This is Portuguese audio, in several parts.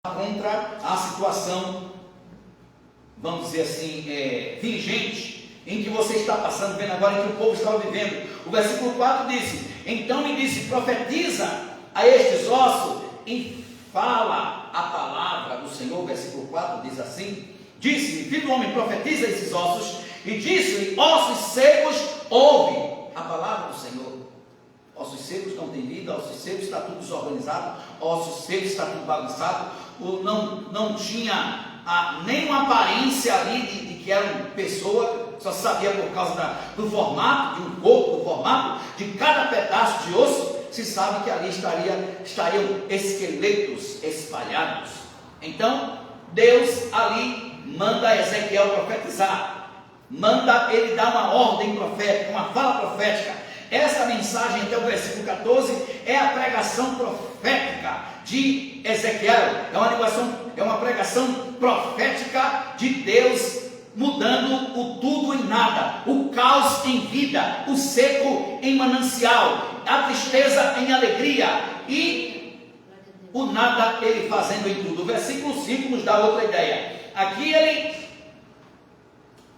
contra a situação, vamos dizer assim, vigente, em que você está passando, vendo agora, em que o povo estava vivendo. O versículo 4 diz: então me disse, profetiza a estes ossos e fala a palavra do Senhor. O versículo 4 diz assim: disse-me, filho do homem, profetiza esses ossos, e disse-me, ossos secos, ouve a palavra do Senhor. Ossos secos não tem vida, ossos secos está tudo desorganizado, ossos secos está tudo bagunçado, não tinha nenhuma aparência ali de que era uma pessoa, só se sabia por causa do formato de um corpo, do formato de cada pedaço de osso, se sabe que ali estariam esqueletos espalhados. Então Deus ali manda Ezequiel profetizar, manda ele dar uma ordem profética, uma fala profética. Essa mensagem até o versículo 14 é a pregação profética de Ezequiel, é uma pregação profética de Deus, mudando o tudo em nada, o caos em vida, o seco em manancial, a tristeza em alegria e o nada ele fazendo em tudo. O versículo 5 nos dá outra ideia. Aqui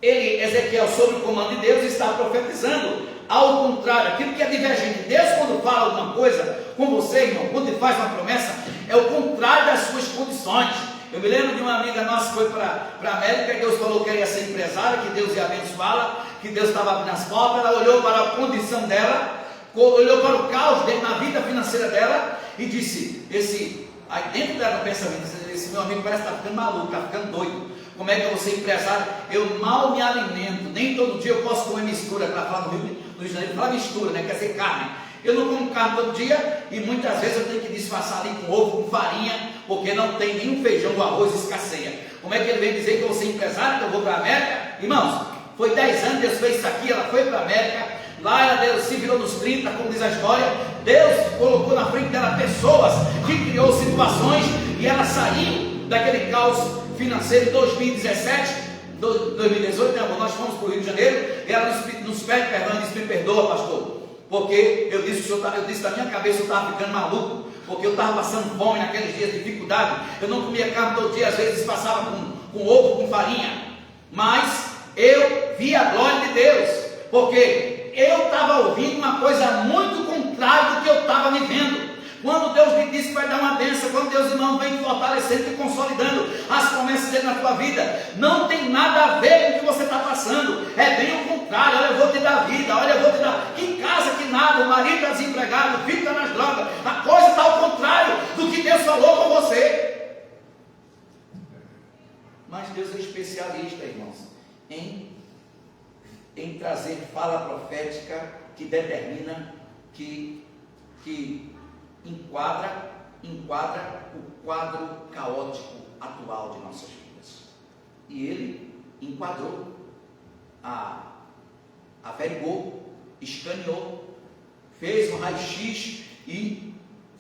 Ezequiel, sob o comando de Deus, está profetizando. Ao contrário, aquilo que é divergente. Deus, quando fala alguma coisa com você, irmão, quando ele faz uma promessa, é o contrário das suas condições. Eu me lembro de uma amiga nossa que foi para a América, e Deus falou que ela ia ser empresária, que Deus ia abençoá-la, que Deus estava abrindo as portas. Ela olhou para a condição dela, olhou para o caos dele, na vida financeira dela, e disse, aí dentro dela no pensamento, esse meu amigo parece que está ficando maluco, está ficando doido. Como é que eu vou ser empresário? Eu mal me alimento, nem todo dia eu posso comer mistura. Para falar no Rio de Janeiro, fala mistura, né? Quer dizer carne. Eu não como carne todo dia, e muitas vezes eu tenho que disfarçar ali com ovo, com farinha, porque não tem nenhum feijão, o arroz escasseia. Como é que ele vem dizer que eu vou ser empresário, que eu vou para a América? Irmãos, foi 10 anos, Deus fez isso aqui, ela foi para a América, lá ela se virou nos 30, como diz a história. Deus colocou na frente dela pessoas que criou situações, e ela saiu daquele caos financeiro. Em 2017, 2018, né, nós fomos para o Rio de Janeiro, e ela nos pede perdão, e disse: me perdoa, pastor, porque eu disse da minha cabeça eu estava ficando maluco, porque eu estava passando fome naqueles dias de dificuldade. Eu não comia carne todo dia, às vezes passava com ovo, com farinha, mas eu vi a glória de Deus, porque eu estava ouvindo uma coisa muito contrária do que eu estava vivendo. Quando Deus me disse que vai dar uma bênção, quando Deus, irmão, vem te fortalecendo e consolidando as promessas dele na tua vida, não tem nada a ver com o que você está passando, é bem o contrário. Olha, eu vou te dar vida, olha, eu vou te dar, que casa, que nada, o marido está desempregado, o filho está nas drogas, a coisa está ao contrário do que Deus falou com você. Mas Deus é especialista, irmãos, em trazer fala profética que determina, que enquadra o quadro caótico atual de nossas vidas. E ele enquadrou, averigou, escaneou, fez um raio-x e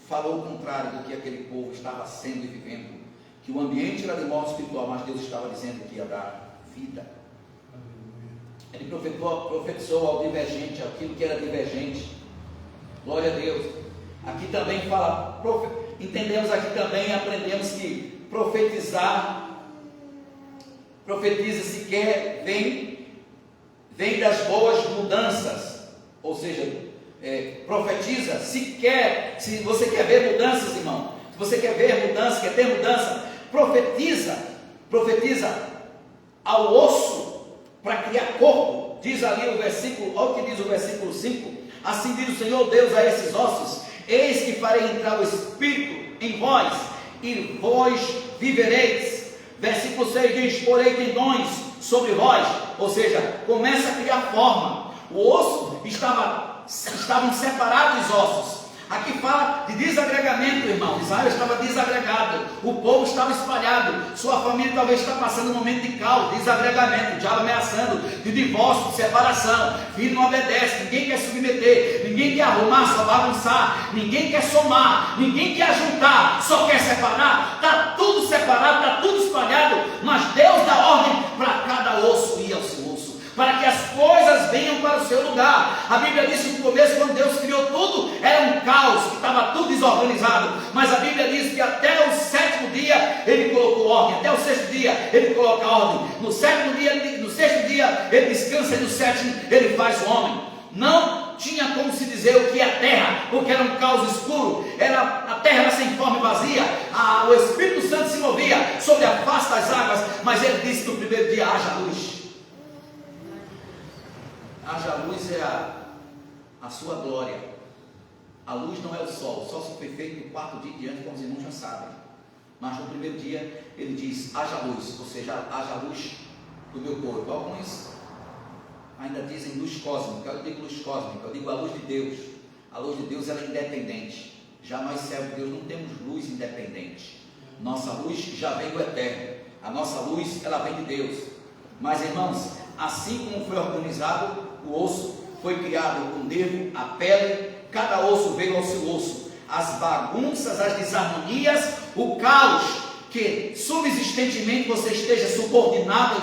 falou o contrário do que aquele povo estava sendo e vivendo, que o ambiente era de morte espiritual, mas Deus estava dizendo que ia dar vida. Ele profetizou ao divergente, aquilo que era divergente. Glória a Deus. Aqui também fala, entendemos aqui também, aprendemos que profetiza-se quer, vem das boas mudanças, ou seja, profetiza, se você quer ver mudanças, irmão, se você quer ver mudança, quer ter mudança, profetiza ao osso para criar corpo. Diz ali o versículo, olha o que diz o versículo 5, assim diz o Senhor Deus a esses ossos: eis que farei entrar o Espírito em vós, e vós vivereis. Versículo 6 diz: porei tendões sobre vós, ou seja, começa a criar forma. O osso estavam separados os ossos. Aqui fala de desagregamento, irmão. Israel estava desagregado, o povo estava espalhado, sua família talvez está passando um momento de caos, desagregamento, o diabo ameaçando, de divórcio, de separação, filho não obedece, ninguém quer submeter, ninguém quer arrumar, só bagunçar, ninguém quer somar, ninguém quer juntar, só quer separar. Está tudo separado, está tudo espalhado, mas Deus dá ordem para cada osso ir ao seu osso, para que as coisas venham para o seu lugar. A Bíblia diz que no começo, quando Deus criou tudo, era um caos, que estava tudo desorganizado, mas a Bíblia diz que até o 7º dia ordem. Até o sexto dia ele coloca ordem. No sexto dia ele descansa, e no sétimo ele faz o homem. Não tinha como se dizer o que é a terra, porque era um caos escuro, a terra era sem forma e vazia, o Espírito Santo se movia sobre a face das águas, mas ele disse no primeiro dia: haja luz. Haja luz é a sua glória. A luz não é o sol só foi feito no quarto dia diante, como os irmãos já sabem. Mas no primeiro dia ele diz: haja luz, ou seja, haja luz do meu corpo. Alguns ainda dizem luz cósmica. Eu digo luz cósmica, eu digo a luz de Deus. A luz de Deus ela é independente. Já nós, servos de Deus, não temos luz independente. Nossa luz já vem do eterno. A nossa luz, ela vem de Deus. Mas, irmãos, assim como foi organizado o osso, foi criado o nervo, a pele, cada osso veio ao seu osso. As bagunças, as desarmonias, o caos que subsistentemente você esteja subordinado,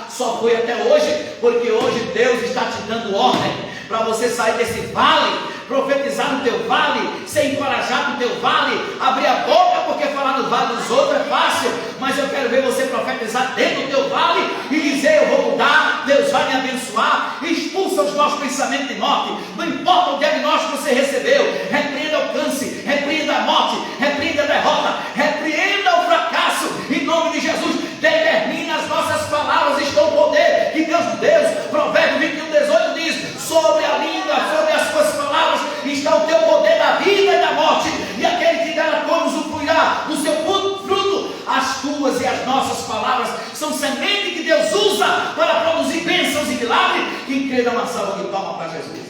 só foi até hoje, porque hoje Deus está te dando ordem para você sair desse vale, profetizar no teu vale, ser encorajado no teu vale, abrir a boca, porque falar no vale dos outros é fácil, mas eu quero ver você profetizar dentro do teu vale e dizer: eu vou mudar, Deus vai me abençoar. Expulsa os maus pensamentos de morte, não importa o diagnóstico que você recebeu, repreenda o câncer, repreenda a morte, repreenda a derrota, repreenda o fracasso, em nome de Jesus. Determina as nossas palavras, estão o poder que Deus nos deu. Provérbio 21:18 diz: sobre a língua, sobre as suas palavras está o teu poder da vida e da morte, e aquele que dela come usufruirá do seu fruto. As tuas e as nossas palavras são semente que Deus usa para produzir bênçãos e milagres. Quem crê, dá uma salva de palmas para Jesus.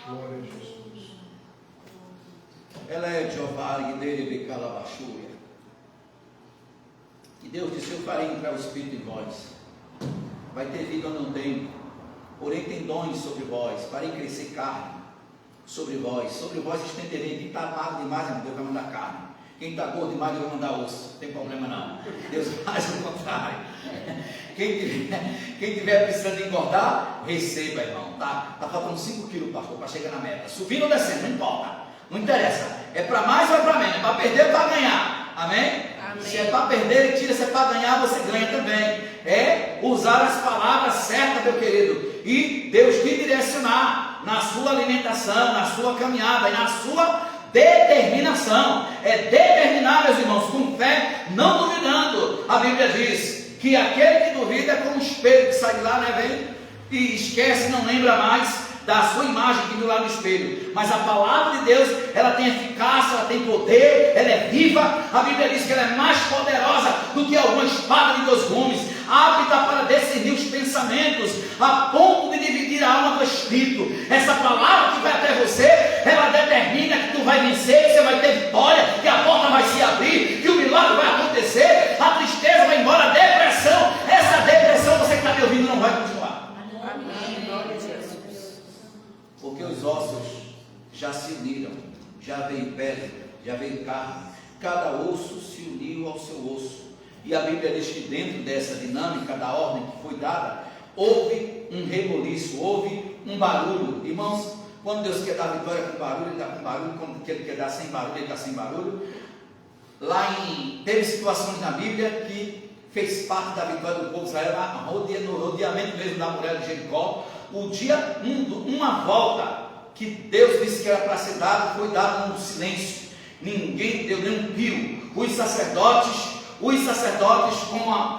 Glória a Jesus. Ela é Jeová e Calabachúria. E Deus disse: eu farei entrar o Espírito em vós. Vai ter vida ou não tem, porém tem dons sobre vós, farei crescer carne sobre vós estenderei. Quem está magro demais, Deus vai mandar carne. Quem está gordo demais, Deus vai mandar osso. Não tem problema não. Deus faz o contrário. Quem tiver precisando de engordar, receba, irmão. Tá faltando 5 quilos, pastor, para chegar na meta. Subindo ou descendo, não importa. Não interessa. É para mais ou é para menos? É para perder ou para ganhar? Amém? Se é para perder, ele tira. Se é para ganhar, você ganha também. É usar as palavras certas, meu querido, e Deus te direcionar na sua alimentação, na sua caminhada e na sua determinação. É determinar, meus irmãos, com fé, não duvidando. A Bíblia diz que aquele que duvida é como um espelho que sai de lá, né, vem e esquece, não lembra mais da sua imagem que viu lá no espelho. Mas a palavra de Deus, ela tem eficácia, ela tem poder, ela é viva. A Bíblia diz que ela é mais poderosa do que alguma espada de 2 gumes, apta para discernir os pensamentos, a ponto de dividir a alma do espírito. Essa palavra que vai até você, ela determina que tu vai vencer, que você vai ter vitória, que a porta vai se abrir, que o milagre vai acontecer, a tristeza vai embora, a depressão. Essa depressão, você que está me ouvindo, não vai continuar. Porque os ossos já se uniram, já veio pele, já veio carne, cada osso se uniu ao seu osso. E a Bíblia diz que dentro dessa dinâmica da ordem que foi dada, houve um reboliço, houve um barulho. Irmãos, quando Deus quer dar vitória com barulho, Ele dá com barulho. Quando Ele quer dar sem barulho, Ele dá sem barulho. Teve situações na Bíblia que fez parte da vitória do povo de Israel, no rodeamento mesmo da muralha de Jericó. O dia uma volta que Deus disse que era para ser dado, foi dado no silêncio. Ninguém deu nem um pio. Os sacerdotes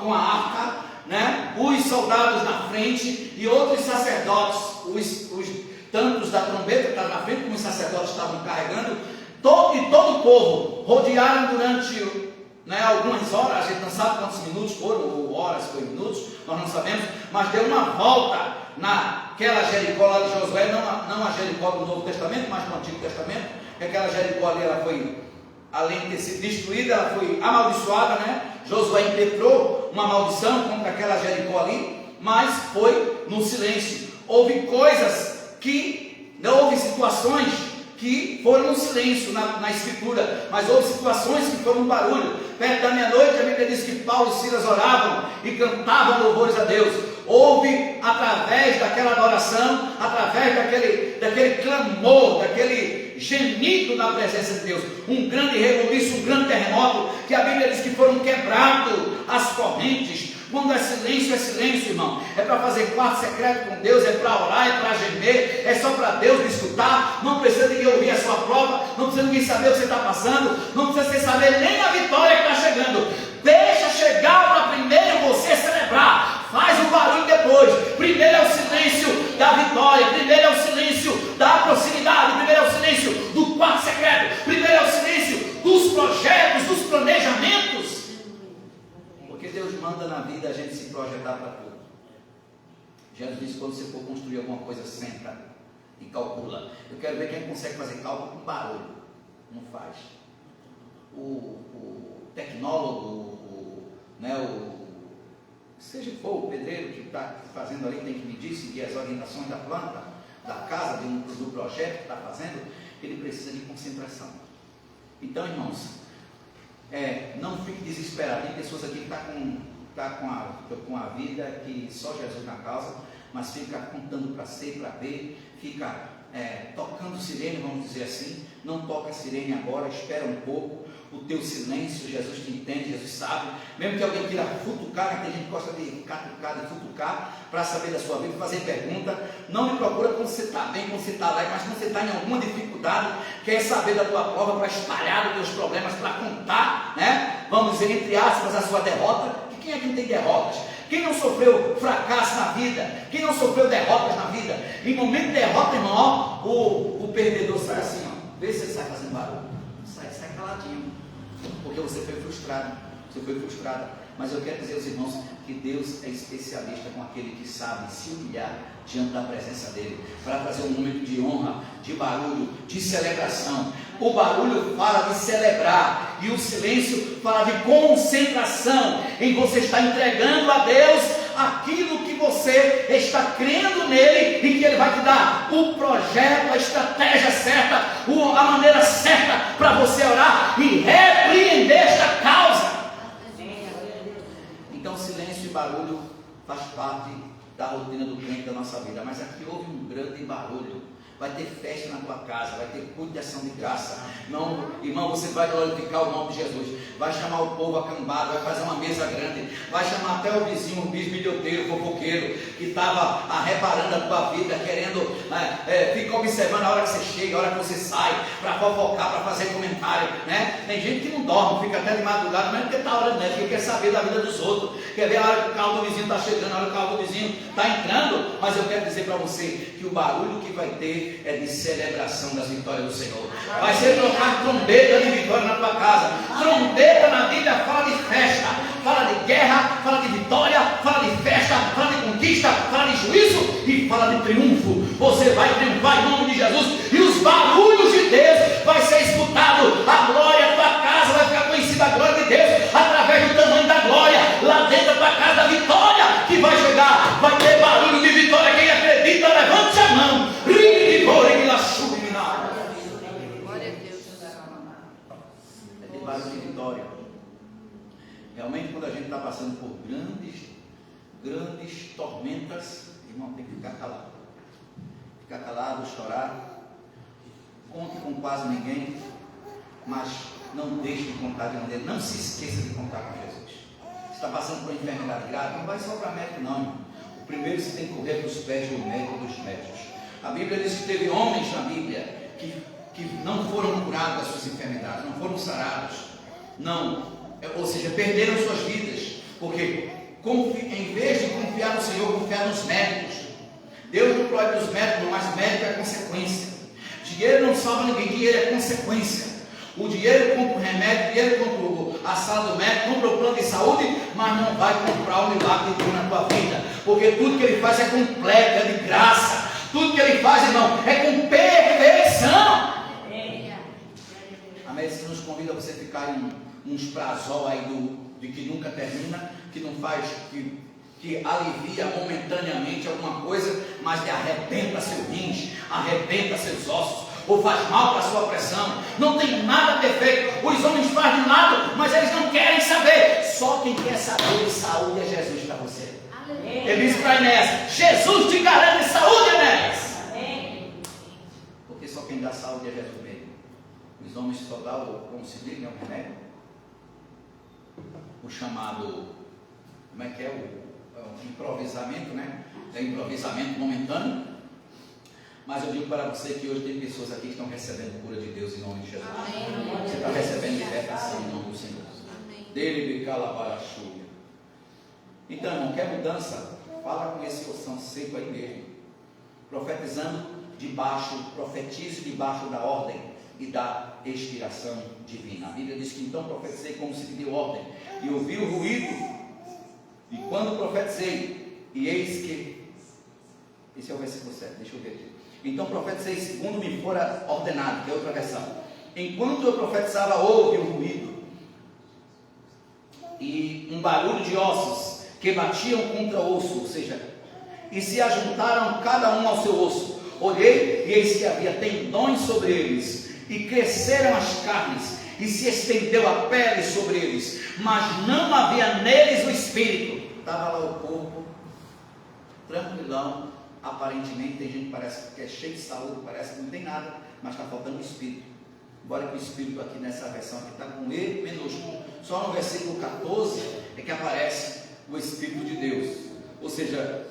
com a arca, né? Os soldados na frente e outros sacerdotes, os tantos da trombeta que estavam na frente, como os sacerdotes estavam carregando, todo o povo rodearam durante, né, algumas horas. A gente não sabe quantos minutos foram, ou horas, foi minutos, nós não sabemos, mas deu uma volta naquela Jericó lá de Josué, não a Jericó do Novo Testamento, mas do Antigo Testamento. Aquela Jericó ali, ela foi, além de ter sido destruída, ela foi amaldiçoada, né? Josué impetrou uma maldição contra aquela Jericó ali, mas foi no silêncio. Houve coisas que, não houve situações que foram no silêncio na escritura, mas houve situações que foram no barulho. Perto da meia-noite, a Bíblia diz que Paulo e Silas oravam e cantavam louvores a Deus. Houve, através daquela adoração, através daquele clamor, daquele gemido na presença de Deus, um grande rebuliço, um grande terremoto, que a Bíblia diz que foram quebradas as correntes. Quando é silêncio, irmão. É para fazer quarto secreto com Deus, é para orar, é para gemer, é só para Deus me escutar. Não precisa ninguém ouvir a sua prova, não precisa ninguém saber o que você está passando, não precisa você saber nem a vitória que está chegando. Deixa chegar para primeiro você celebrar. Faz o barulho depois. Primeiro é o silêncio da vitória, primeiro é o silêncio da proximidade, primeiro é o silêncio do quarto secreto, primeiro é o silêncio dos projetos, dos planejamentos. Porque Deus manda na vida a gente se projetar para tudo. Jesus disse: quando você for construir alguma coisa, senta e calcula. Eu quero ver quem consegue fazer cálculo com barulho. Não faz. O tecnólogo, seja for o pedreiro que está fazendo ali, tem que medir, seguir as orientações da planta, da casa, do projeto que está fazendo, ele precisa de concentração. Então, irmãos, não fique desesperado. Tem pessoas aqui que estão com a vida que só Jesus na causa, mas fica contando para ser, para ver, fica tocando sirene, vamos dizer assim. Não toca a sirene agora, espera um pouco. O teu silêncio, Jesus te entende, Jesus sabe. Mesmo que alguém queira futucar, né? Tem gente que gosta de catucar, de futucar, para saber da sua vida, fazer pergunta. Não me procura quando você está bem, quando você está lá, mas quando você está em alguma dificuldade, quer saber da tua prova, para espalhar os teus problemas, para contar, né? Vamos dizer, entre aspas, a sua derrota. Que quem é que não tem derrotas? Quem não sofreu fracasso na vida? Quem não sofreu derrotas na vida? Em momento de derrota, irmão, o perdedor sai assim, ó. Vê se ele sai fazendo barulho. Sai caladinho. Porque você foi frustrado. Você foi frustrada. Mas eu quero dizer aos irmãos que Deus é especialista com aquele que sabe se humilhar diante da presença dele, para fazer um momento de honra, de barulho, de celebração. O barulho fala de celebrar, e o silêncio fala de concentração, em você estar entregando a Deus aquilo que você está crendo nele, e que ele vai te dar o projeto, a estratégia certa, a maneira certa para você orar e repreender esta causa. Então silêncio e barulho faz parte da rotina do crente da nossa vida. Mas aqui houve um grande barulho. Vai ter festa na tua casa, vai ter culto de ação de graça. Irmão, você vai glorificar o nome de Jesus. Vai chamar o povo acambado, vai fazer uma mesa grande. Vai chamar até o vizinho, o bisbilhoteiro, fofoqueiro, que estava reparando a tua vida, querendo, fica observando a hora que você chega, a hora que você sai, para fofocar, para fazer comentário, né? Tem gente que não dorme, fica até de madrugada, mas não porque está orando, né? Porque quer saber da vida dos outros, quer ver a hora que o carro do vizinho está chegando, a hora que o carro do vizinho está entrando. Mas eu quero dizer para você que o barulho que vai ter é de celebração das vitórias do Senhor. Vai ser trocar trombeta de vitória na tua casa. Trombeta na Bíblia fala de festa, fala de guerra, fala de vitória, fala de festa, fala de conquista, fala de juízo e fala de triunfo. Você vai triunfar em nome de Jesus, e os barulhos de Deus vai ser escutado. A glória da tua casa vai ficar conhecida, a glória de Deus, através do tamanho da glória lá dentro da tua casa, da vitória que vai chegar. Vai ter barulho de vitória. Quem acredita, levante a mão. É de barulho de vitória. Realmente, quando a gente está passando por grandes tormentas, irmão, tem que ficar calado. Ficar calado, chorar. Conte com quase ninguém, mas não deixe de contar de maneira. Não se esqueça de contar com Jesus. Se está passando por uma enfermidade grave, não vai só para médico, não, irmão. O primeiro você tem que correr para os pés do médico dos médicos. A Bíblia diz que teve homens na Bíblia que não foram curados das suas enfermidades, não foram sarados, ou seja, perderam suas vidas, porque em vez de confiar no Senhor, confiar nos médicos. Deus não proíbe os médicos, mas médico é consequência. Dinheiro não salva ninguém, dinheiro é consequência. O dinheiro compra o remédio, o dinheiro compra a sala do médico, compra o plano de saúde, mas não vai comprar o milagre de Deus na tua vida, porque tudo que ele faz é completo, é de graça. Tudo que ele faz, irmão, é com perfeição. A medicina nos convida a você ficar em uns prazol aí de que nunca termina, que não faz, que alivia momentaneamente alguma coisa, mas que arrebenta seu rins, arrebenta seus ossos, ou faz mal para a sua pressão. Não tem nada perfeito. Os homens fazem de um lado, mas eles não querem saber. Só quem quer saber de saúde é Jesus para você. Ele disse para Enéas: Jesus te garante saúde, Enéas. Porque só quem dá saúde é Jesus mesmo. os homens só dão o concílio, o remédio, o chamado, como é que é, o improvisamento, né? É improvisamento momentâneo. Mas eu digo para você que hoje tem pessoas aqui que estão recebendo cura de Deus em nome de Jesus. Amém. Você está recebendo libertação em nome do Senhor. Dele me cala para a chuva. Então, irmão, quer mudança? Fala com esse coração seco aí mesmo. Profetizando debaixo, profetize debaixo da ordem e da inspiração divina. A Bíblia diz que então profetizei como se me deu ordem, e ouvi o ruído, e quando profetizei, e eis que, esse é o versículo 7, deixa eu ver aqui. Então profetizei segundo me fora ordenado, que é outra versão. Enquanto eu profetizava, houve um ruído, e um barulho de ossos, que batiam contra o osso, ou seja, e se ajuntaram cada um ao seu osso. Olhei, e eis que havia tendões sobre eles, e cresceram as carnes, e se estendeu a pele sobre eles, mas não havia neles o espírito. Estava lá o corpo, tranquilão, aparentemente. Tem gente que parece que é cheio de saúde, parece que não tem nada, mas está faltando o espírito. Embora que o espírito aqui nessa versão aqui está com E minúsculo, só no versículo 14 é que aparece o Espírito de Deus. Ou seja,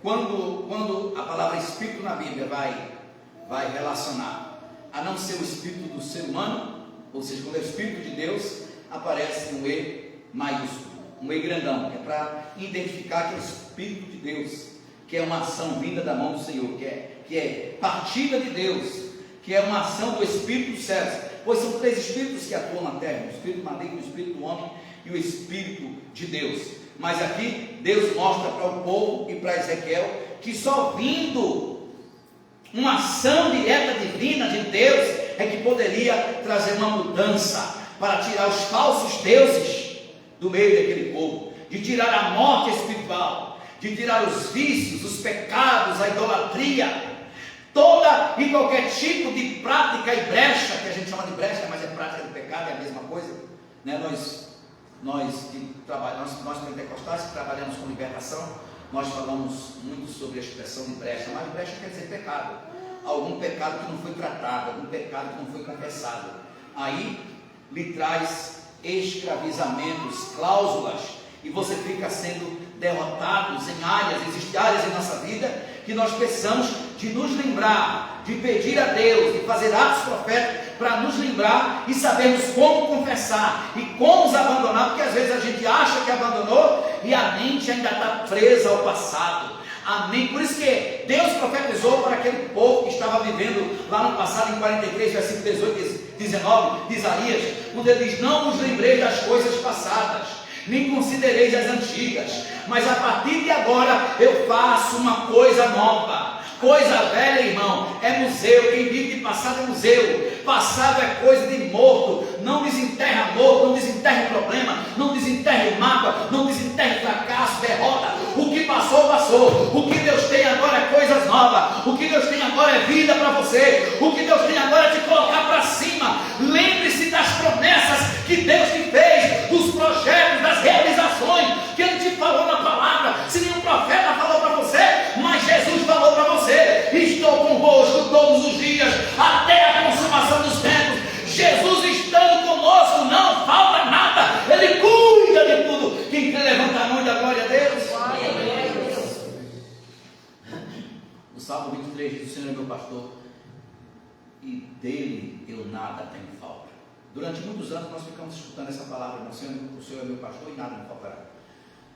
quando a palavra Espírito na Bíblia vai relacionar a não ser o Espírito do ser humano, ou seja, quando é o Espírito de Deus, aparece um E maiúsculo, um E grandão, que é para identificar que é o Espírito de Deus, que é uma ação vinda da mão do Senhor, que é partida de Deus, que é uma ação do Espírito dos céus, pois são 3 Espíritos que atuam na terra: o Espírito maligno, o Espírito do homem e o Espírito de Deus. Mas aqui Deus mostra para o povo e para Ezequiel que só vindo uma ação direta divina de Deus é que poderia trazer uma mudança, para tirar os falsos deuses do meio daquele povo, de tirar a morte espiritual, de tirar os vícios, os pecados, a idolatria, toda e qualquer tipo de prática e brecha, que a gente chama de brecha, mas é prática de pecado, é a mesma coisa, né? Nós pentecostais que trabalhamos com libertação, nós falamos muito sobre a expressão de brecha, mas brecha quer dizer pecado, algum pecado que não foi tratado, algum pecado que não foi confessado. Aí lhe traz escravizamentos, cláusulas, e você fica sendo derrotados em áreas. Existem áreas em nossa vida que nós precisamos de nos lembrar, de pedir a Deus, de fazer atos proféticos para nos lembrar e sabermos como confessar e como os abandonar, porque às vezes a gente acha que abandonou e a mente ainda está presa ao passado. Amém? Por isso que Deus profetizou para aquele povo que estava vivendo lá no passado, em 43, versículo 18, 19 de Isaías, quando ele diz: não vos lembrei das coisas passadas, nem considereis as antigas, mas a partir de agora eu faço uma coisa nova. Coisa velha, irmão, é museu. Quem vive de passado é museu. Passado é coisa de morto. Não desenterra morto, não desenterra problema, não desenterra mágoa, não desenterra fracasso, derrota. O que passou, passou. O que Deus tem agora é coisas novas. O que Deus tem agora é vida para você. O que Deus tem agora é te colocar para cima. Lembre-se das promessas que Deus te fez, dos projetos, das realizações que Ele te falou na palavra. Se nenhum profeta falou para você, mas Jesus falou para você: estou convosco todos os dias, até a consumação dos tempos. Jesus estando conosco, não falta nada. Ele cuida de tudo. Quem quer levantar a mão e dar glória a Deus? O Salmo 23 diz: o Senhor é meu pastor e dele eu nada tenho falta. Durante muitos anos nós ficamos escutando essa palavra: o Senhor é meu pastor e nada me faltará.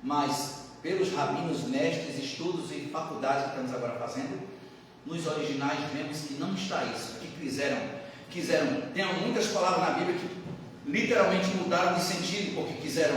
Mas pelos rabinos, mestres, estudos e faculdades que estamos agora fazendo, nos originais vemos que não está isso. Que quiseram, tem muitas palavras na Bíblia que literalmente mudaram de sentido, porque quiseram,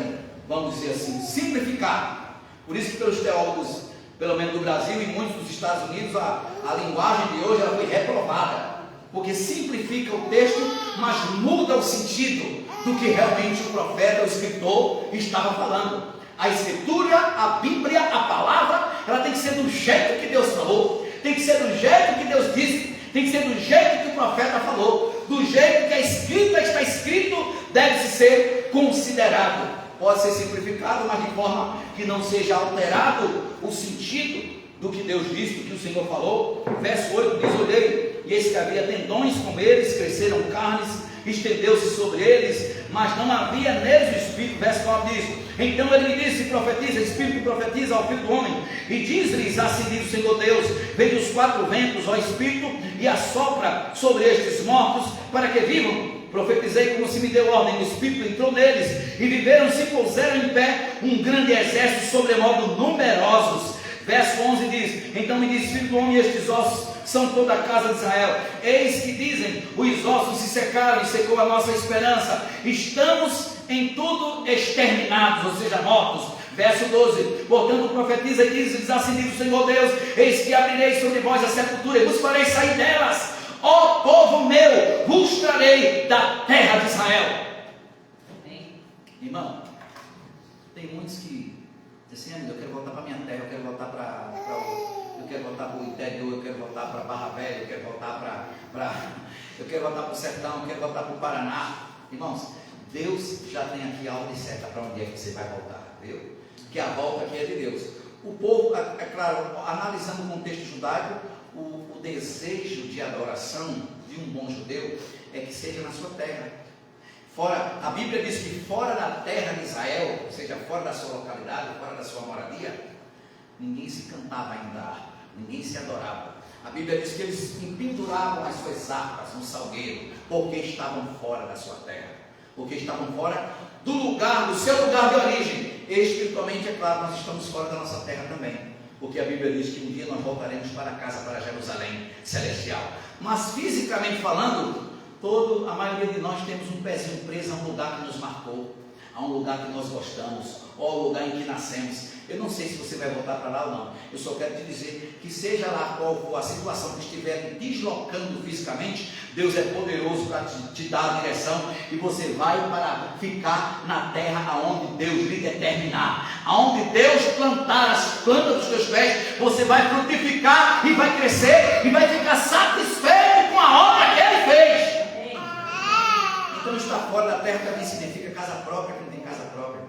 vamos dizer assim, simplificar. Por isso que pelos teólogos, pelo menos do Brasil e muitos dos Estados Unidos, a linguagem de hoje ela foi reprovada, porque simplifica o texto, mas muda o sentido do que realmente o profeta, o escritor estava falando. A escritura, a Bíblia, a palavra, ela tem que ser do jeito que Deus falou, tem que ser do jeito que Deus disse, tem que ser do jeito que o profeta falou, do jeito que a escrita está escrito, deve ser considerado. Pode ser simplificado, mas de forma que não seja alterado o sentido do que Deus disse, do que o Senhor falou. Verso 8 diz: olhei, e eis que havia tendões com eles, cresceram carnes, estendeu-se sobre eles, mas não havia neles o Espírito. Verso 9 diz: então ele me disse, profetiza, Espírito profetiza ao Filho do Homem, e diz-lhes, assim diz o Senhor Deus, vem dos quatro ventos, ó Espírito, e assopra sobre estes mortos, para que vivam. Profetizei como se me deu ordem, o Espírito entrou neles, e viveram, se puseram em pé um grande exército, sobremodo numerosos. Verso 11 diz: então me disse, Filho do Homem, estes ossos são toda a casa de Israel. Eis que dizem, os ossos se secaram, e secou a nossa esperança, estamos em tudo exterminados, ou seja, mortos. Verso 12: portanto profetiza e diz, assim diz o Senhor Deus, eis que abrirei sobre vós a sepultura, e vos farei sair delas, ó povo meu, vos trarei da terra de Israel. Irmão, tem muitos que dizem assim, eu quero voltar para a minha terra, eu quero voltar para o interior, eu quero voltar para Barra Velha, eu quero voltar para o sertão, eu quero voltar para o Paraná. Irmãos, Deus já tem aqui a ordem certa para onde é que você vai voltar, viu? Que a volta aqui é de Deus. O povo, é claro, analisando o contexto judaico, o desejo de adoração de um bom judeu é que seja na sua terra. Fora, a Bíblia diz que fora da terra de Israel, ou seja, fora da sua localidade, fora da sua moradia, ninguém se cantava ainda, ninguém se adorava. A Bíblia diz que eles empenduravam as suas harpas no salgueiro, porque estavam fora da sua terra, porque estavam fora do lugar, do seu lugar de origem. E espiritualmente, é claro, nós estamos fora da nossa terra também, porque a Bíblia diz que um dia nós voltaremos para casa, para Jerusalém celestial. Mas fisicamente falando, a maioria de nós temos um pezinho preso a um lugar que nos marcou, a um lugar que nós gostamos, ou ao lugar em que nascemos. Eu não sei se você vai voltar para lá ou não. Eu só quero te dizer que seja lá qual for a situação que estiver deslocando fisicamente, Deus é poderoso para te dar a direção, e você vai para ficar na terra aonde Deus lhe determinar, aonde Deus plantar as plantas dos teus pés. Você vai frutificar e vai crescer e vai ficar satisfeito com a obra que Ele fez. Então estar fora da terra também significa casa própria. Quem tem casa própria,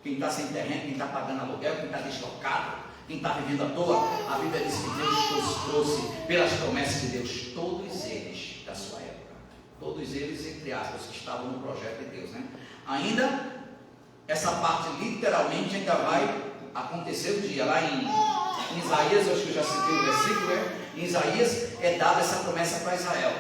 quem está sem terreno, quem está pagando aluguel, quem está deslocado, quem está vivendo à toa, a Bíblia diz que Deus trouxe pelas promessas de Deus, todos eles da sua época, todos eles entre aspas, que estavam no projeto de Deus, né? Ainda essa parte literalmente ainda vai acontecer o dia. Lá em Isaías, eu acho que eu já citei o versículo, em Isaías é dada essa promessa para Israel.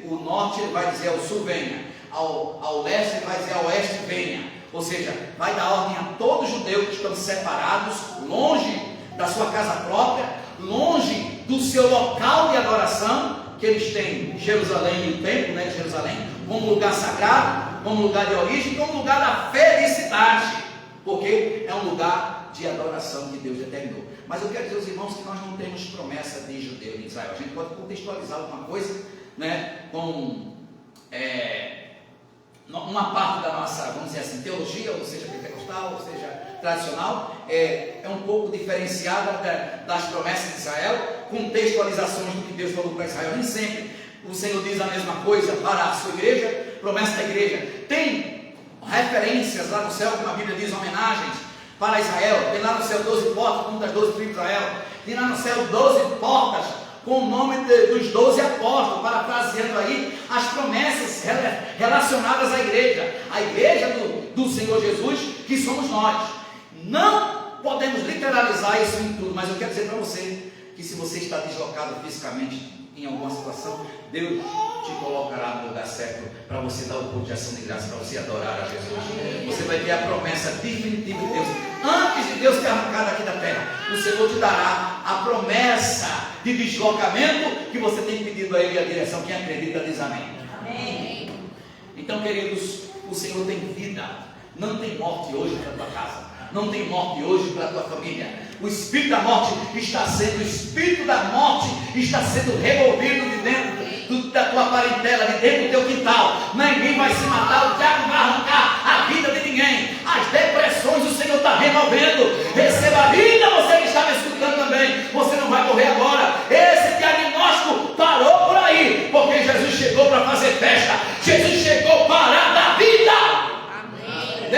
O norte ele vai dizer ao sul venha, ao leste ele vai dizer ao oeste venha. Ou seja, vai dar ordem a todo judeu que estão separados, longe da sua casa própria, longe do seu local de adoração, que eles têm Jerusalém e o templo, né, de Jerusalém, como lugar sagrado, como lugar de origem, como lugar da felicidade, porque é um lugar de adoração que Deus determinou. Mas eu quero dizer aos irmãos que nós não temos promessa de judeu em Israel. A gente pode contextualizar alguma coisa, né, com uma parte da nossa, vamos dizer assim, teologia, ou seja, pentecostal, ou seja, tradicional, é um pouco diferenciada das promessas de Israel, contextualizações do que Deus falou para Israel. Nem sempre o Senhor diz a mesma coisa para a sua igreja. Promessa da igreja tem referências lá no céu, como a Bíblia diz, homenagens para Israel. Tem lá no céu 12 portas, como das 12 tribos de Israel. Tem lá no céu 12 portas com o nome dos 12 apóstolos, parafraseando aí as promessas relacionadas à igreja do Senhor Jesus, que somos nós. Não podemos literalizar isso em tudo, mas eu quero dizer para você que se você está deslocado fisicamente em alguma situação, Deus te colocará no lugar certo para você dar o culto de ação de graça, para você adorar a Jesus. Você vai ter a promessa definitiva de Deus. Antes de Deus te arrancar daqui da terra, o Senhor te dará a promessa de deslocamento que você tem pedido a Ele a direção. Quem acredita diz amém. Amém. Então, queridos, o Senhor tem vida. Não tem morte hoje para a tua casa. Não tem morte hoje para a tua família. O espírito da morte está sendo, o espírito da morte está sendo removido de dentro da tua parentela, de dentro do teu quintal. Ninguém vai se matar, o diabo vai arrancar a vida de ninguém. As depressões o Senhor está removendo. Receba a vida, você que está me escutando também. Você não vai morrer agora. Esse diagnóstico parou por aí, porque Jesus chegou para fazer festa. Jesus chegou para dar vida. Amém.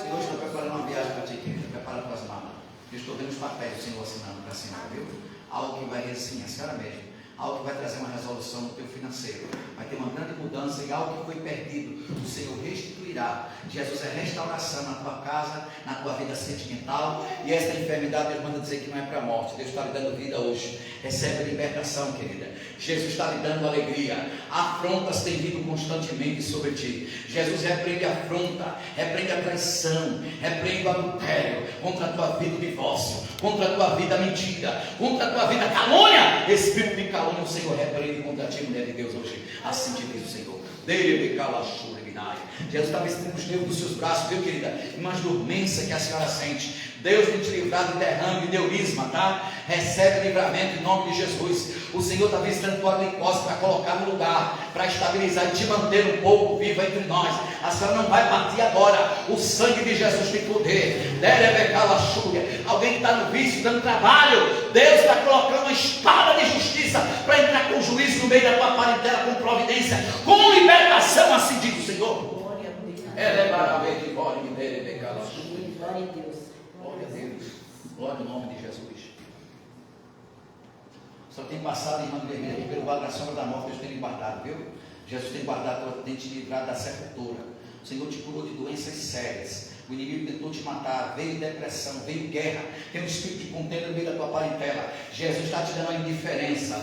Senhor, estou preparando uma viagem para ti, querido. Prepara tuas malas. Eu estou vendo os papéis do Senhor assinando para assinar, viu? Algo que vai diz assim, a senhora mesmo, algo que vai trazer uma resolução no teu financeiro, vai ter uma grande mudança e algo que foi perdido, o Senhor restituirá. Jesus é restauração na tua casa, na tua vida sentimental, e esta enfermidade Deus manda dizer que não é para a morte. Deus está lhe dando vida hoje. Recebe libertação, querida. Jesus está lhe dando alegria. Afrontas têm vindo constantemente sobre ti. Jesus repreende a afronta, repreende a traição, repreende o adultério contra a tua vida, o divórcio, contra a tua vida, a mentira, contra a tua vida, a calúnia. Espírito de calúnia, o Senhor repreende contra ti, mulher de Deus, hoje. Assim te diz o Senhor. Jesus está vestindo os nervos dos seus braços, viu, querida? Uma dormência que a senhora sente. Deus tem te livrado de derrame, de neurisma, tá? Recebe livramento em nome de Jesus. O Senhor está visitando tua glicose para colocar no lugar, para estabilizar e te manter um pouco viva entre nós. A senhora não vai partir agora. O sangue de Jesus tem poder. Alguém que está no vício, dando trabalho, Deus está colocando uma espada de justiça para entrar com juízo no meio da tua parentela, com providência, com libertação, assim diz o Senhor. Glória a Deus. Glória a Deus. Glória ao nome de Jesus. Só tem passado, irmã vermelha, aqui pelo vale da sombra da morte. Deus tem lhe guardado, viu? Jesus tem guardado, tem te livrado da sepultura. O Senhor te curou de doenças sérias. O inimigo tentou te matar, veio depressão, veio guerra, tem um espírito de contenda no meio da tua parentela. Jesus está te dando uma indiferença. A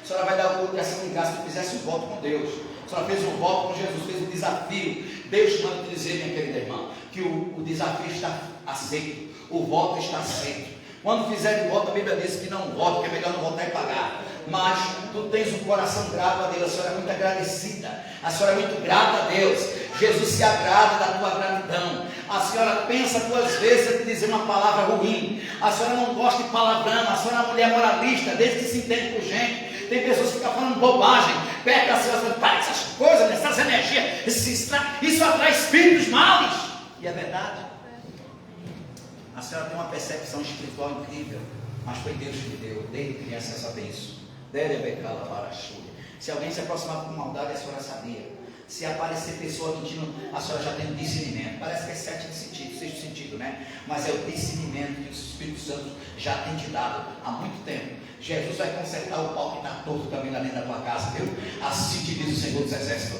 senhora vai dar outra ação de graça se fizesse um voto com Deus. A senhora fez um voto com Jesus, fez um desafio. Deus manda te dizer, minha querida irmã, que o desafio está aceito, o voto está aceito. Quando fizer de voto, a Bíblia diz que não voto, que é melhor não votar e pagar. Mas tu tens um coração grato a Deus, a senhora é muito agradecida, a senhora é muito grata a Deus. Jesus se agrada da tua gratidão. A senhora pensa duas vezes a te dizer uma palavra ruim. A senhora não gosta de palavrão, a senhora é uma mulher moralista, desde que se entende por gente. Tem pessoas que ficam falando bobagem perto da senhora, para essas coisas, essas energias, isso atrai espíritos maus. E é verdade. A senhora tem uma percepção espiritual incrível, mas foi Deus que lhe deu, desde criança essa bênção. Se alguém se aproximar com maldade, a senhora sabia. Se aparecer pessoa mentindo, a senhora já tem um discernimento. Parece que é sétimo sentido, sexto sentido, né? Mas é o discernimento que o Espírito Santo já tem te dado há muito tempo. Jesus vai consertar o pau que está torto também lá dentro da tua casa, viu? Assim te diz o Senhor dos Exércitos.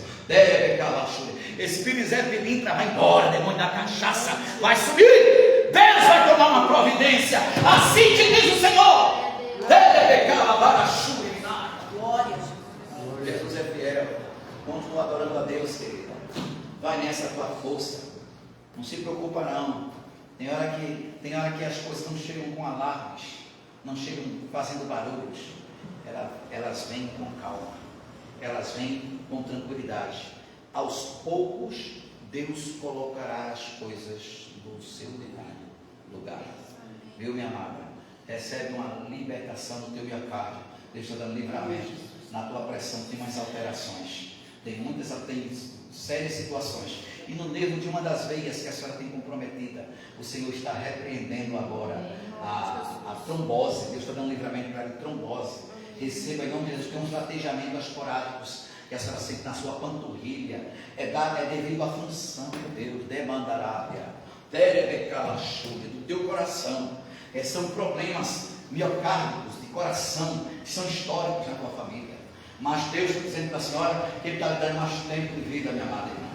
Espírito Zé Pilintra, vai embora, demônio da cachaça, vai subir. Deus vai tomar uma providência. Assim te diz o Senhor. Glória. Jesus é fiel. Continua adorando a Deus, querida. Vai nessa tua força. Não se preocupa não. Tem hora que as coisas não chegam com alarmes, não chegam fazendo barulhos. Elas vêm com calma. Elas vêm com tranquilidade. Aos poucos, Deus colocará as coisas no seu devido lugar. Viu, minha amada? Recebe uma libertação no teu miocárdio. Deus está dando livramento. Na tua pressão tem mais alterações. Tem sérias situações. E no nervo de uma das veias que a senhora tem comprometida, o Senhor está repreendendo agora a trombose. Deus está dando livramento para a trombose. Receba em nome de Jesus, tem uns latejamentos esporádicos que a senhora sente na sua panturrilha. É devido à função de Deus. Demandarábia. Do teu coração. São problemas miocárdicos de coração que são históricos na tua família. Mas Deus está dizendo para a senhora que Ele está lhe dando mais tempo de vida, minha amada irmã.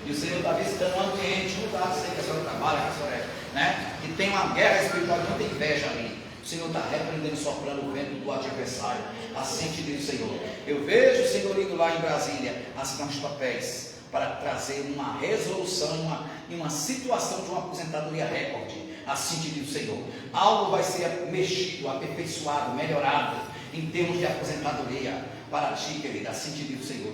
E o Senhor está visitando um ambiente, um lugar que a senhora trabalha, que a senhora né? E tem uma guerra espiritual, muita inveja ali. O Senhor está repreendendo, soprando o vento do adversário. Assim te diz o Senhor. Eu vejo o Senhor indo lá em Brasília, assinando os papéis, para trazer uma resolução em uma situação de uma aposentadoria recorde. Assim te diz o Senhor. Algo vai ser mexido, aperfeiçoado, melhorado em termos de aposentadoria para ti, querida. Assim te diz o Senhor.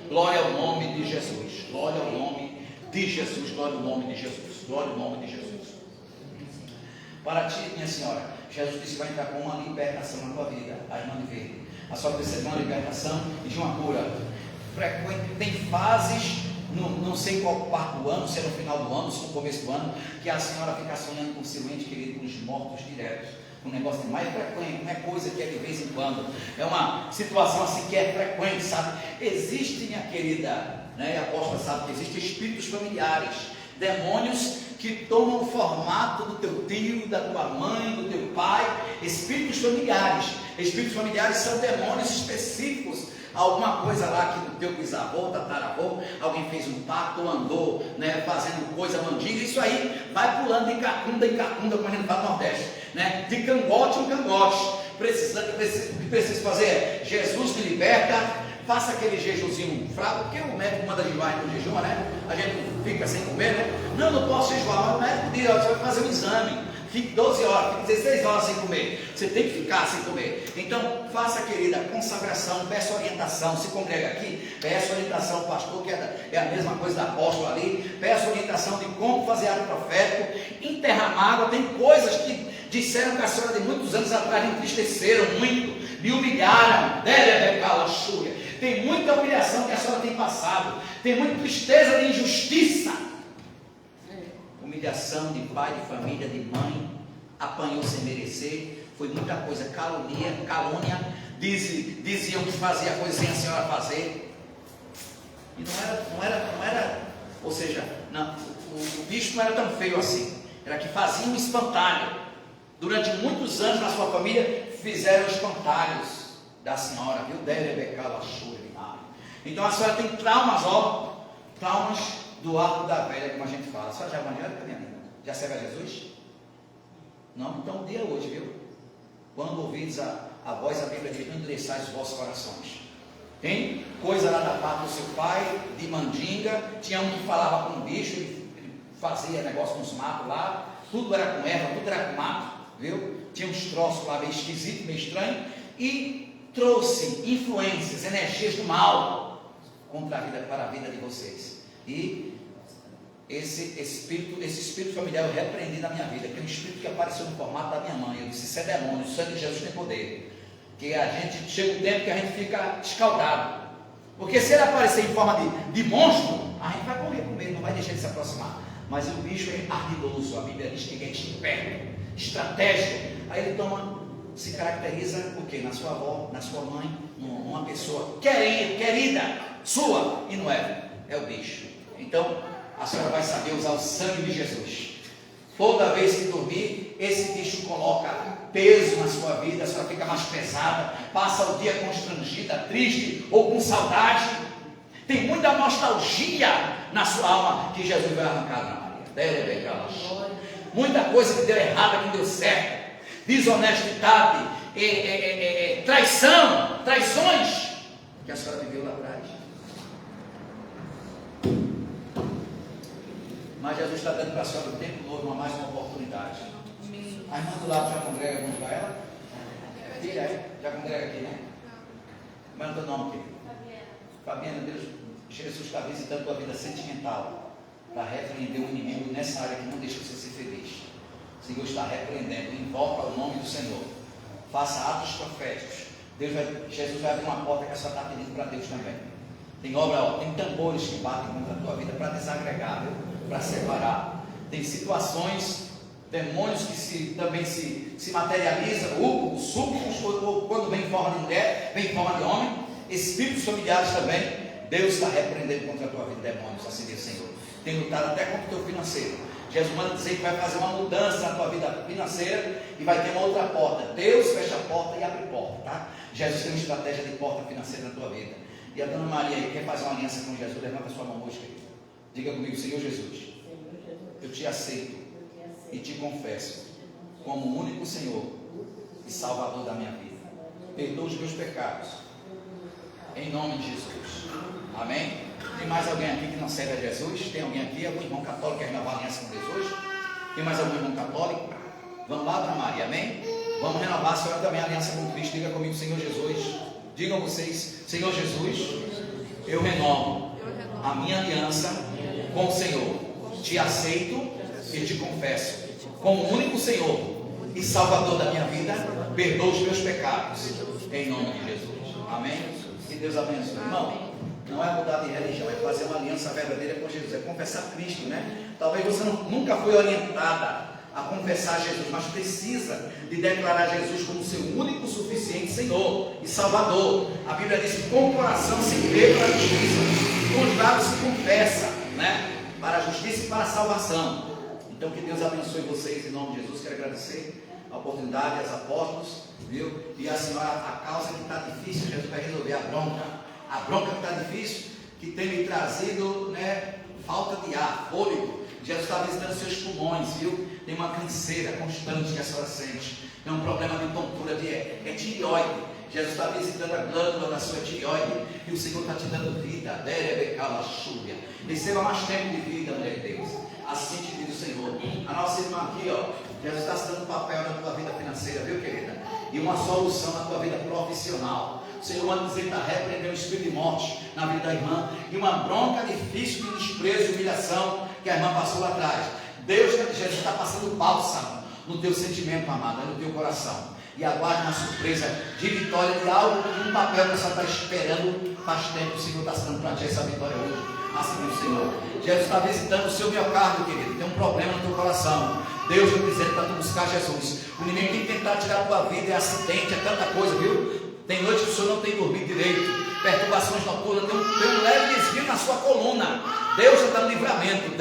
Glória ao nome de Jesus. Glória ao nome de Jesus. Glória ao nome de Jesus. Glória ao nome de Jesus. Para ti, minha senhora, Jesus disse que vai entrar com uma libertação na tua vida. A irmã de verde. A senhora precisa de uma libertação e de uma cura. Frequente, tem fases, não sei qual parte do ano, se é no final do ano, se é no começo do ano, que a senhora fica sonhando com o seu ente querido, com os mortos diretos. Um negócio mais frequente, não é coisa que é de vez em quando, é uma situação assim que é frequente, sabe? Existe, minha querida, né, a apóstola sabe que existem espíritos familiares demônios que tomam o formato do teu tio, da tua mãe, do teu pai, espíritos familiares. Espíritos familiares são demônios específicos. Alguma coisa lá que do teu bisavô, tataravô, alguém fez um pacto ou andou, né, fazendo coisa mandinga, isso aí vai pulando de cacunda em cacunda, como a gente fala no Nordeste, né, de cangote em cangote. O que precisa fazer é: Jesus me liberta, faça aquele jejuzinho fraco, porque o médico manda jejuar no jejum, né? A gente fica sem comer, né? Não posso jejuar, mas o médico diz: você vai fazer um exame, fique 12 horas, fique 16 horas sem comer, você tem que ficar sem comer. Então, faça, querida, consagração, peça orientação, se congrega aqui, peça orientação ao pastor, que é a mesma coisa da apóstola ali, peça orientação de como fazer ato profético, enterrar mágoa. Tem coisas que disseram que a senhora de muitos anos atrás me entristeceram muito, me humilharam, tem muita humilhação que a senhora tem passado, tem muita tristeza de injustiça, humilhação de pai, de família, de mãe, apanhou sem merecer, foi muita coisa, calúnia, diziam que fazia coisa sem a senhora fazer, e não era, ou seja, não, o bicho não era tão feio assim, era que fazia um espantalho. Durante muitos anos na sua família fizeram espantalhos da senhora, viu? Então a senhora tem traumas, traumas do arco da velha, como a gente fala. A senhora já é evangélica, minha linda? Já serve a Jesus? Não? Então o dia é hoje, viu? Quando ouvides a voz, a Bíblia diz: não endureçais os vossos corações. Tem coisa lá da parte do seu pai, de mandinga, tinha um que falava com um bicho, ele fazia negócio com os matos lá, tudo era com erva, tudo era com mato, viu? Tinha uns troços lá meio esquisitos, meio estranho, e trouxe influências, energias do mal para a vida de vocês. E esse espírito familiar eu repreendi na minha vida, que é um espírito que apareceu no formato da minha mãe. Eu disse: isso é demônio, o sangue de Jesus tem poder. Que a gente chega um tempo que a gente fica escaldado, porque se ele aparecer em forma de monstro, a gente vai correr com ele, não vai deixar ele se aproximar. Mas o bicho é ardiloso, a Bíblia diz que ele é esperto, estratégico. Aí ele se caracteriza o quê? Na sua avó, na sua mãe, uma pessoa querida sua, e não é o bicho. Então a senhora vai saber usar o sangue de Jesus. Toda vez que dormir, esse bicho coloca peso na sua vida, a senhora fica mais pesada, passa o dia constrangida, triste ou com saudade. Tem muita nostalgia na sua alma que Jesus vai arrancar na Maria. Muita coisa que deu errada, que deu certo. Desonestidade, traições que a senhora viveu lá atrás. Mas Jesus está dando para a senhora o tempo novo, mais uma oportunidade. A irmã do lado já congrega muito para ela? Filha, já congrega aqui, né? Como é o teu nome, querido? Fabiana, Deus, Jesus está visitando a tua vida sentimental para repreender o inimigo nessa área que não deixa você ser feliz. O Senhor está repreendendo, invoca o nome do Senhor, faça atos proféticos. Jesus vai abrir uma porta que a senhora está pedindo para Deus também. Tem obra, tem tambores que batem contra a tua vida para desagregar, para separar. Tem situações, demônios que também se materializam, súbicos, quando vem em forma de mulher, vem em forma de homem, espíritos familiares também. Deus está repreendendo contra a tua vida, demônios, assim diz o Senhor. Tem lutado até contra o teu financeiro. Jesus manda dizer que vai fazer uma mudança na tua vida financeira e vai ter uma outra porta. Deus fecha a porta e abre porta, tá? Jesus tem uma estratégia de porta financeira na tua vida. E a dona Maria aí quer fazer uma aliança com Jesus? Levanta a sua mão hoje, querido. Diga comigo: Senhor Jesus, eu te aceito e te confesso como o único Senhor e Salvador da minha vida. Perdoa os meus pecados, em nome de Jesus. Amém? Tem mais alguém aqui que não serve a Jesus? Tem alguém aqui, algum irmão católico que quer renovar a aliança com Deus hoje? Tem mais algum irmão católico? Vamos lá, dona Maria, amém? Vamos renovar a senhora também a aliança com Cristo. Diga comigo: Senhor Jesus. Digam vocês: Senhor Jesus, eu renovo a minha aliança com o Senhor. Te aceito e te confesso como o único Senhor e Salvador da minha vida. Perdoa os meus pecados, em nome de Jesus. Amém? Que Deus abençoe. Irmão, não é mudar de religião, é fazer uma aliança verdadeira com Jesus, é confessar Cristo, né? Talvez você nunca foi orientada a confessar Jesus, mas precisa de declarar Jesus como seu único, suficiente Senhor e Salvador. A Bíblia diz que com o coração se crê para a justiça, com os lábios se confessa, né? para a justiça e para a salvação. Então que Deus abençoe vocês em nome de Jesus. Quero agradecer a oportunidade, aos apóstolos, viu? E a senhora, a causa que está difícil, Jesus vai resolver a bronca que está difícil, que tem me trazido, né, falta de ar, fôlego. Jesus está visitando seus pulmões, viu? Tem uma canseira constante que a senhora sente. Tem um problema de tontura, é tireoide. Jesus está visitando a glândula da sua tireoide e o Senhor está te dando vida. Receba mais tempo de vida, mulher de Deus. Assim te diz o Senhor. A nossa irmã aqui, ó, Jesus está se dando papel na tua vida financeira, viu, querida? E uma solução na tua vida profissional. O Senhor manda dizer que está repreendendo o espírito de morte na vida da irmã e uma bronca difícil de desprezo e humilhação que a irmã passou lá atrás. Jesus está passando bálsamo no teu sentimento, amada, no teu coração. E aguarde uma surpresa de vitória de algo, um papel que você está esperando faz tempo. O Senhor está dando para ti essa vitória hoje. Assim diz o Senhor. Jesus está visitando o seu miocárdio, querido. Tem um problema no teu coração. Deus está dizendo para tu buscar Jesus. O inimigo tem que tentar tirar a tua vida, é acidente, é tanta coisa, viu? Tem noite que o senhor não tem dormido direito, perturbações noturnas, tem um leve desvio na sua coluna. Deus está dando livramento.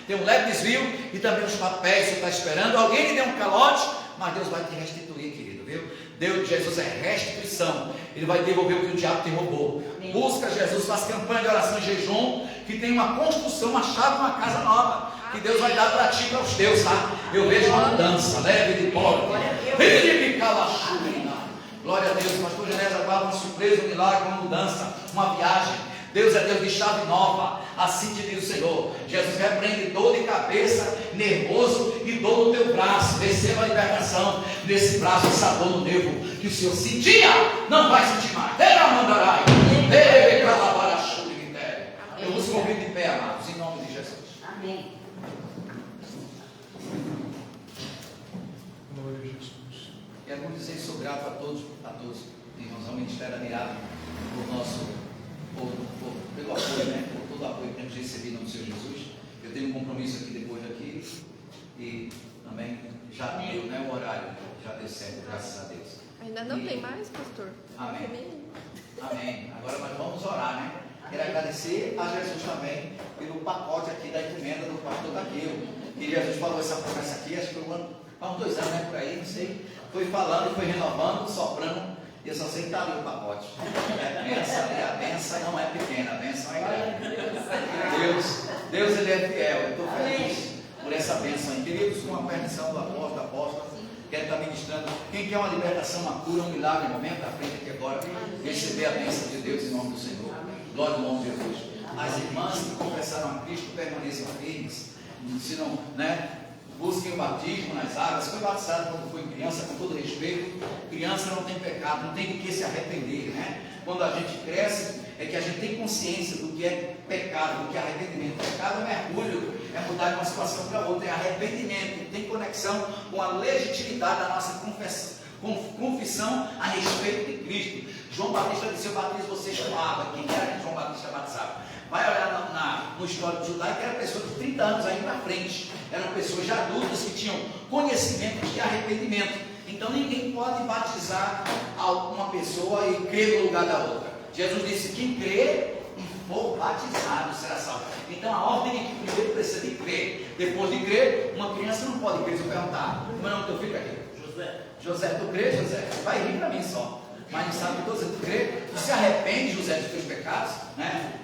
Tem um leve desvio e também os papéis que você está esperando. Alguém lhe deu um calote, mas Deus vai te restituir, querido, viu? Deus, Jesus é restituição. Ele vai devolver o que o diabo te roubou. Amém. Busca Jesus, faz campanha de oração e jejum, que tem uma construção, uma chave, uma casa nova, que Deus vai dar para ti e para os teus, tá? Eu vejo uma mudança, leve de pobre. Glória a Deus, pastor Genésio, agora uma surpresa, um milagre, uma mudança, uma viagem. Deus é Deus de chave nova, assim te diz o Senhor. Jesus repreende dor de cabeça, nervoso e dor no teu braço. Receba a libertação nesse braço, essa dor no nervo que o Senhor sentia, não vai sentir mais. Eu vos convido de pé, amados, em nome de Jesus. Amém. Glória a Jesus. Quero dizer, sou grato a todos, irmãos, ao Ministério admirado por nosso pelo apoio, né? Por todo o apoio que temos recebido no Senhor Jesus. Eu tenho um compromisso aqui depois daqui e também já deu, né, o horário, já deu certo, graças a Deus. Ainda não tem mais, pastor? Amém. Amém. Agora nós vamos orar, né? Quero agradecer a Jesus também pelo pacote aqui da encomenda do pastor Taqueu. Que Jesus falou essa promessa aqui, acho que foi há uns 2 anos, né, por aí, não sei. Foi falando, foi renovando, soprando. Eu só sei que está ali o pacote. A benção não é pequena, a benção é grande. Deus ele é fiel. Eu estou feliz por essa benção aí. Queridos, com a permissão do apóstolo, apóstola, quero estar ministrando. Quem quer uma libertação, uma cura, um milagre, um momento à frente aqui agora, receber a bênção de Deus em nome do Senhor. Glória ao nome de Jesus. As irmãs que confessaram a Cristo permaneçam firmes. Se não, né? Busquem o batismo nas águas. Foi batizado quando foi criança, com todo respeito. Criança não tem pecado, não tem de que se arrepender, né? Quando a gente cresce, é que a gente tem consciência do que é pecado, do que é arrependimento. Pecado é mergulho, é mudar de uma situação para outra, é arrependimento, tem conexão com a legitimidade da nossa confissão a respeito de Cristo. João Batista disse: eu batizo vocês com água. Quem era que João Batista batizava? Vai olhar no histórico judaico, era pessoas de 30 anos aí na frente. Eram pessoas já adultas que tinham conhecimento de arrependimento. Então ninguém pode batizar uma pessoa e crer no lugar da outra. Jesus disse: quem crer e for batizado será salvo. Então a ordem é que primeiro precisa de crer. Depois de crer, uma criança não pode crer. Se eu perguntar: como é o nome do teu filho aqui? José, tu crê, José? Vai rir para mim só. Mas não sabe que todos tu crê? Tu se arrepende, José, dos teus pecados, né?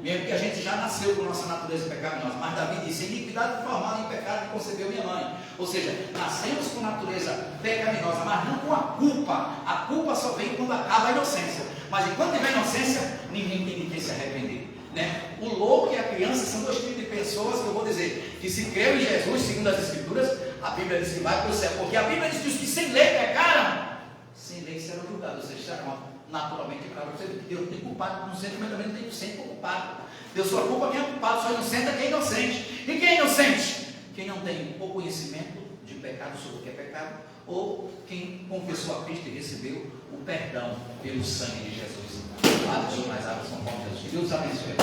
Mesmo que a gente já nasceu com nossa natureza pecaminosa. Mas Davi disse: iniquidade formada em pecado me concebeu minha mãe. Ou seja, nascemos com natureza pecaminosa, mas não com a culpa. A culpa só vem quando acaba a inocência. Mas enquanto tiver inocência, ninguém tem de quem se arrepender, né? O louco e a criança são 2 tipos de pessoas que eu vou dizer que se creu em Jesus, segundo as Escrituras, a Bíblia diz que vai para o céu. Porque a Bíblia diz que os que sem lei pecaram, sem lei serão julgados. Ou seja, serão naturalmente pecados. Deus tem culpado, inocente, mas também não tem inocente por culpado. Deus só culpa quem é culpado, só inocente é quem é inocente. E quem é inocente? Quem não tem o conhecimento de pecado sobre o que é pecado, ou quem confessou a Cristo e recebeu o perdão pelo sangue de Jesus. Bate nas águas com o Jesus. Que Deus abençoe.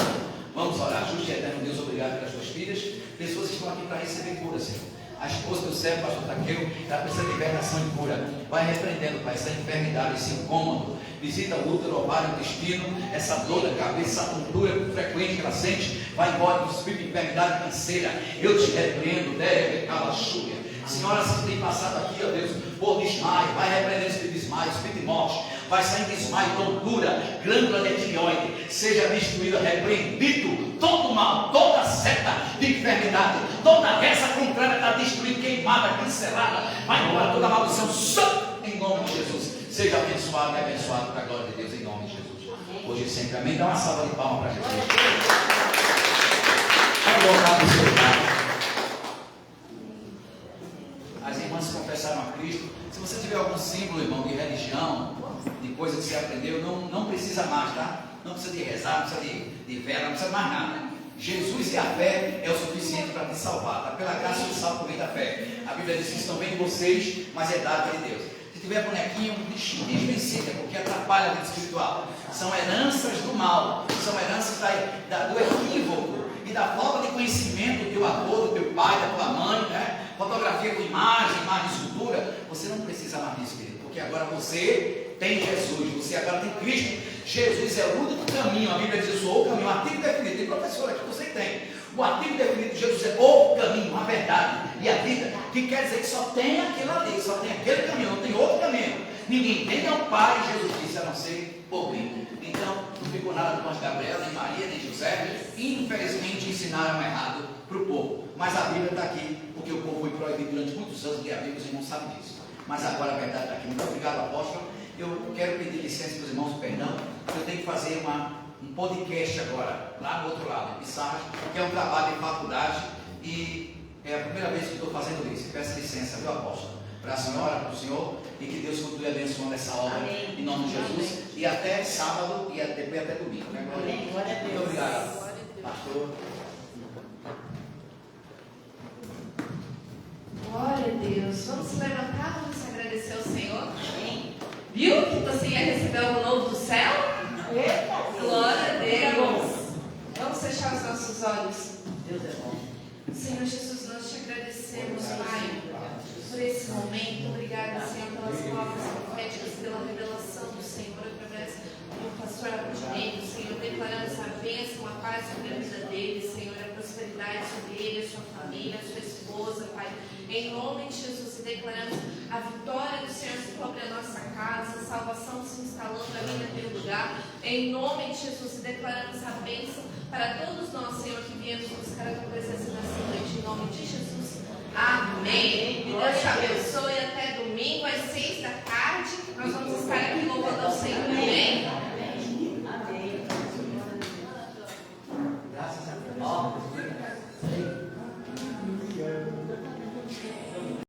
Vamos orar. Justo e eterno Deus, obrigado pelas tuas filhas. Pessoas que estão aqui para receber cura, Senhor. A esposa do servo, pastor Taqueu, ela precisa de libertação e cura. Vai repreendendo, Pai, essa enfermidade, esse incômodo. Visita o útero, o ovário, o intestino, essa dor da cabeça, essa tontura frequente que ela sente. Vai embora do espírito de enfermidade canseira. Eu te repreendo, deve, calaxúria. Senhoras que tem passado aqui, ó Deus, por desmaio, vai repreender o espírito de desmaio, espírito de morte. Vai sair desmaio, tontura, glândula de tireoide, seja destruída, repreendido, todo mal, toda seta de enfermidade, toda essa contrária está destruída, queimada, cancelada, vai embora toda maldição, só em nome de Jesus, seja abençoado e abençoado para a glória de Deus, em nome de Jesus, hoje e sempre, amém, dá uma salva de palmas para Jesus, vai voltar para o seu lugar. As irmãs confessaram a Cristo. Se você tiver algum símbolo, irmão, de religião, de coisa que você aprendeu, não precisa mais, tá? Não precisa de rezar, não precisa de vela, não precisa mais nada. Jesus e a fé é o suficiente para te salvar, tá? Pela graça eu salvo por meio da fé. A Bíblia diz que isso não vem de vocês, mas é dado de Deus. Se tiver bonequinho, desvencida, porque atrapalha a vida espiritual. São heranças do mal, são heranças do equívoco e da falta de conhecimento do teu avô, do teu pai, da tua mãe, né? Fotografia com imagem de escultura. Você não precisa mais disso, querido, porque agora você tem Jesus, você agora tem Cristo. Jesus é o único caminho. A Bíblia diz: eu sou o caminho, o artigo definido. Tem professor aqui, você tem. O artigo definido de Jesus é o caminho, a verdade e a vida, que quer dizer que só tem aquele ali, só tem aquele caminho, não tem outro caminho. Ninguém tem ao Pai, Jesus disse, a não ser por mim. Então, não ficou nada com as Gabriela, nem Maria, nem José. Infelizmente ensinaram errado para o povo. Mas a Bíblia está aqui, porque o povo foi proibido durante muitos anos de abrir, os irmãos sabem disso. Mas agora a verdade está aqui. Muito obrigado, apóstolo. Eu quero pedir licença para os irmãos, perdão, eu tenho que fazer um podcast agora, lá no outro lado, em Pissarras, que é um trabalho de faculdade, e é a primeira vez que estou fazendo isso. Peço licença, viu, apóstolo? Para a senhora, para o senhor, e que Deus continue abençoando essa obra, amém, em nome de Jesus. Amém. E até sábado e depois até domingo, né? Amém. Glória a Deus. Muito obrigado, pastor. Glória a Deus. Vamos se levantar, vamos agradecer ao Senhor. Amém. Viu que você ia receber algo novo do céu? Glória a Deus. Vamos fechar os nossos olhos. Deus é bom. Senhor Jesus, nós te agradecemos, Pai, por esse momento. Obrigada, Senhor, pelas palavras proféticas, pela revelação do Senhor através do pastor Abudinei, Senhor, declaramos a bênção, a paz sobre a vida dele, Senhor, a prosperidade sobre ele, a sua família, a sua esposa, Pai. Em nome de Jesus, declaramos a vitória do Senhor sobre a nossa casa, a salvação se instalando ali naquele lugar. Em nome de Jesus, declaramos a bênção para todos nós, Senhor, que viemos buscar a tua presença nessa noite. Em nome de Jesus. Amém. E Deus te abençoe.